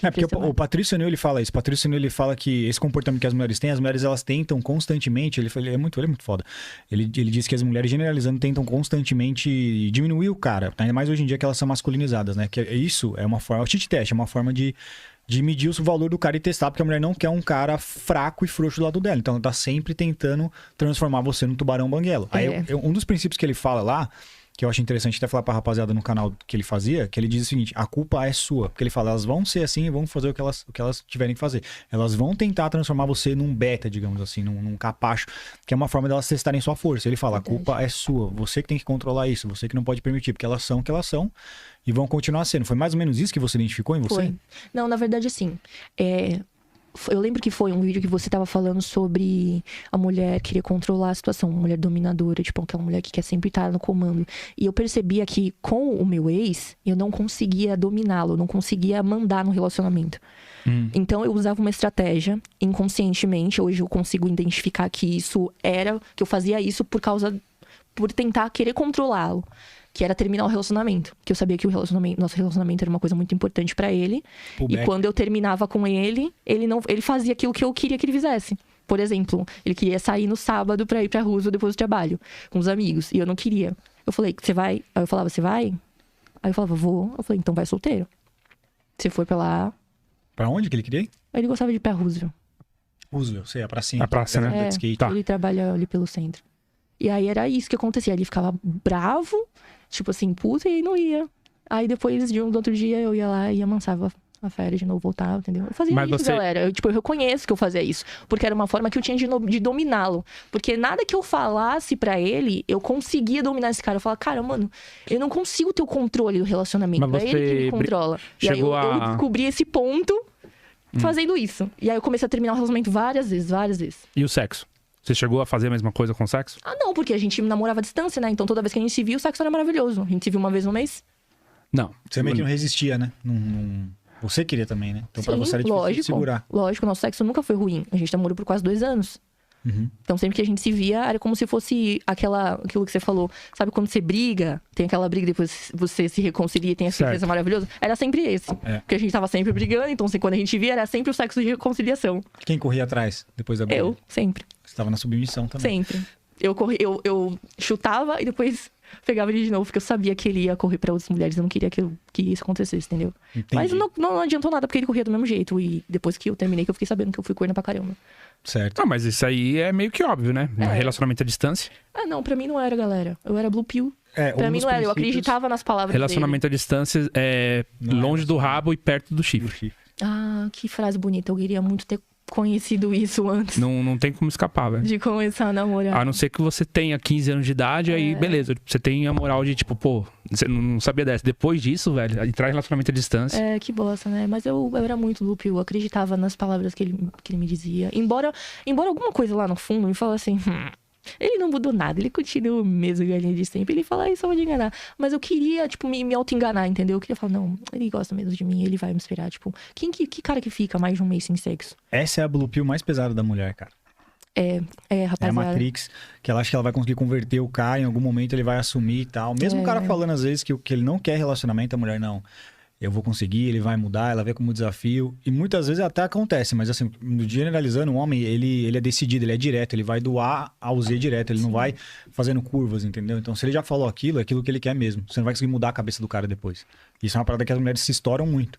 É porque o Patrício Neil, ele fala isso. O Patrício Neil, ele fala que esse comportamento que as mulheres elas tentam constantemente, ele é muito foda. Ele diz que as mulheres, generalizando, tentam constantemente diminuir o cara. Ainda mais hoje em dia que elas são masculinizadas, né? Que isso é uma forma, o cheat test é uma forma de medir o valor do cara e testar, porque a mulher não quer um cara fraco e frouxo do lado dela. Então ela tá sempre tentando transformar você num tubarão banguelo. Aí um dos princípios que ele fala lá, que eu acho interessante até falar pra rapaziada no canal que ele fazia, que ele diz o seguinte: a culpa é sua. Porque ele fala, elas vão ser assim e vão fazer o que elas tiverem que fazer. Elas vão tentar transformar você num beta, digamos assim, num capacho, que é uma forma delas testarem sua força. Ele fala, a culpa é sua. Você que tem que controlar isso, você que não pode permitir, porque elas são o que elas são e vão continuar sendo. Foi mais ou menos isso que você identificou em você? Foi. Não, na verdade, assim, eu lembro que foi um vídeo que você tava falando sobre a mulher querer controlar a situação, uma mulher dominadora, tipo, aquela mulher que quer sempre estar no comando. E eu percebia que com o meu ex, eu não conseguia dominá-lo, eu não conseguia mandar no relacionamento. Então eu usava uma estratégia inconscientemente. Hoje eu consigo identificar que que eu fazia isso por tentar querer controlá-lo. Que era terminar o relacionamento. Que eu sabia que nosso relacionamento era uma coisa muito importante pra ele. E quando eu terminava com ele fazia aquilo que eu queria que ele fizesse. Por exemplo, ele queria sair no sábado pra ir pra Roosevelt depois do trabalho, com os amigos. E eu não queria. Eu falei, você vai? Aí eu falava, você vai? Aí eu falava, vou. Eu falei, então vai solteiro. Você foi pra lá. Pra onde que ele queria ir? Ele gostava de ir pra Roosevelt. Roosevelt, sei, a pracinha. A praça, né? Ele trabalha ali pelo centro. E aí era isso que acontecia. Ele ficava bravo, tipo assim, puta, e não ia. Aí depois, no outro dia, eu ia lá e amansava a férias de novo, voltava, entendeu? Eu fazia isso, galera. Eu reconheço que eu fazia isso. Porque era uma forma que eu tinha de dominá-lo. Porque nada que eu falasse pra ele, eu conseguia dominar esse cara. Eu falava, cara, mano, eu não consigo ter o controle do relacionamento. Mas É ele que me controla. E aí eu descobri esse ponto fazendo isso. E aí eu comecei a terminar o relacionamento várias vezes. E o sexo? Você chegou a fazer a mesma coisa com o sexo? Ah, não, porque a gente namorava à distância, né? Então toda vez que a gente se via, o sexo era maravilhoso. A gente se viu uma vez no mês. Não. Você meio que não resistia, né? Você queria também, né? Então pra você era difícil de segurar. Lógico, nosso sexo nunca foi ruim. A gente namorou por quase 2 anos. Então sempre que a gente se via, era como se fosse aquilo que você falou. Sabe quando você briga, tem aquela briga, depois você se reconcilia e tem essa certeza maravilhosa? Era sempre esse. Porque a gente tava sempre brigando, então assim, quando a gente via, era sempre o sexo de reconciliação. Quem corria atrás depois da briga? Eu, sempre. Você tava na submissão também. Sempre. Eu chutava e depois pegava ele de novo, porque eu sabia que ele ia correr pra outras mulheres. Eu não queria que isso acontecesse, entendeu? Entendi. Mas não adiantou nada, porque ele corria do mesmo jeito. E depois que eu terminei, que eu fiquei sabendo que eu fui correndo pra caramba. Certo. Ah, mas isso aí é meio que óbvio, né? Relacionamento à distância. Ah, não, pra mim não era, galera. Eu era blue pill. Pra mim não era, eu acreditava nas palavras Relacionamento dele. à distância é longe do rabo e perto do chifre. Ah, que frase bonita. Eu queria muito ter conhecido isso antes. Não tem como escapar, velho. De começar a namorar. A não ser que você tenha 15 anos de idade, aí beleza. Você tem a moral de tipo, pô, você não sabia dessa. Depois disso, velho, entrar em relacionamento à distância. Que bosta, né? Mas eu era muito loop, eu acreditava nas palavras que ele me dizia. Embora alguma coisa lá no fundo me falasse assim... Ele não mudou nada, ele continua o mesmo galinha de sempre. Ele fala, só vou te enganar. Mas eu queria, tipo, me auto-enganar, entendeu? Eu queria falar, não, ele gosta mesmo de mim, ele vai me esperar. Tipo, que cara que fica mais de um mês sem sexo? Essa é a blue pill mais pesada da mulher, cara. Rapaziada. É a Matrix, que ela acha que ela vai conseguir converter o cara, em algum momento ele vai assumir e tal. Mesmo o cara falando às vezes que ele não quer relacionamento, a mulher não. Eu vou conseguir, ele vai mudar, ela vê como desafio. E muitas vezes até acontece, mas assim, generalizando, o homem, ele é decidido, ele é direto, ele vai do A ao Z direto, ele não vai fazendo curvas, entendeu? Então, se ele já falou aquilo, é aquilo que ele quer mesmo. Você não vai conseguir mudar a cabeça do cara depois. Isso é uma parada que as mulheres se estouram muito.